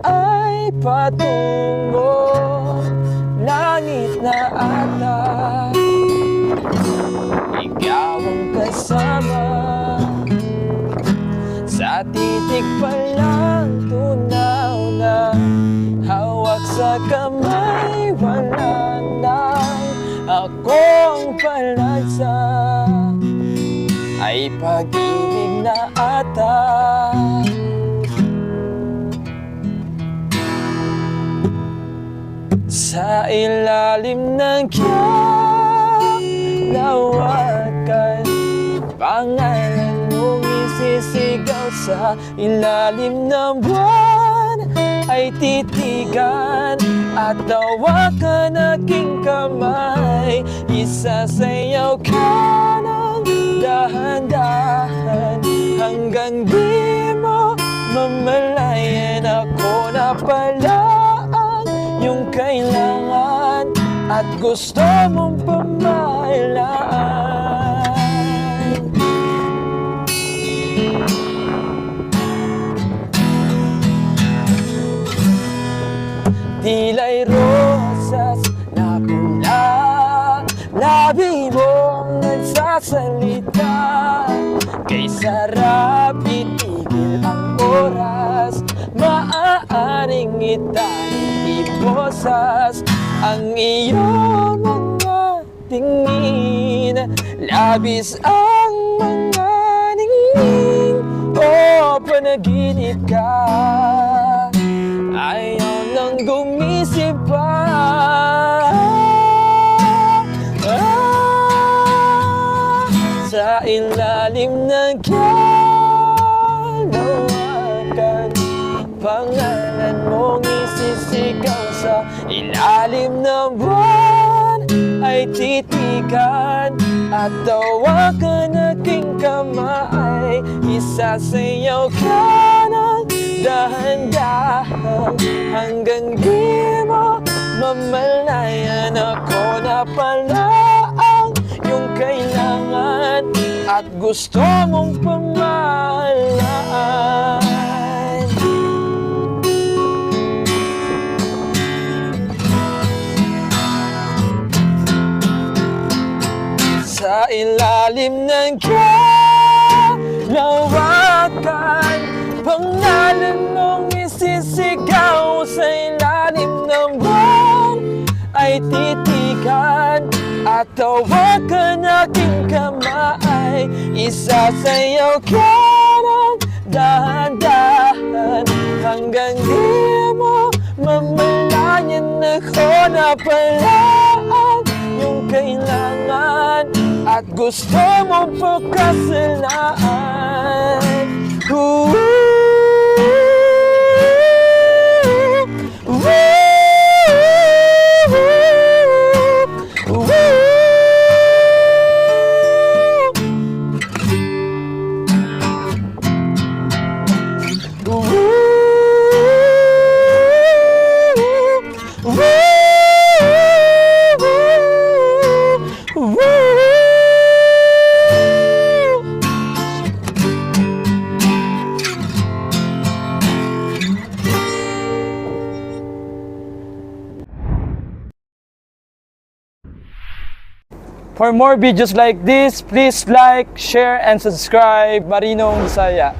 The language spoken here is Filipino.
ay patungo langit na ata. Ikaw ang kasama, sa titig pa lang tunaw na hawak sa kamay, wala nang akong palansa, ay pag-ibig na ata. Sa ilalim ng kalawakan, pangalan mong isisigaw. Sa ilalim ng buwan ay titigan at tawakan aking kamay. Isasayaw ka ng dahan-dahan hanggang di mo mamalayan. Ako na pala yung kailangan at gusto mong pamahalaan. Tila'y rosas na pula, labi mong nagsasalita. Kay sarap itigil ang oras, maaaring ibosas ang iyong mga tingin. Labis ang mga ningning, o panaginip ka. Ayaw nang gumisip pa. Sa ilalim ng kalawakan, pangalan mong isisigaw. Sa ilalim ng buwan ay titigan at tawakan aking kamay. Isasayaw ka ng dahan-dahan hanggang di mo mamalayan. Ako na pala ang iyong kailangan at gusto mong pamahalaan. Sa ilalim ng kalawakan, pangalan mong isisigaw. Sa ilalim ng buwan ay titigan at tawakan aking kamay. Isasayaw ka ng dahan-dahan hanggang di mo mamalayan. Ako na pala ang iyong kailangan at gusto mong pagkasalaan. For more videos like this, please like, share, and subscribe Marinong Bisaya.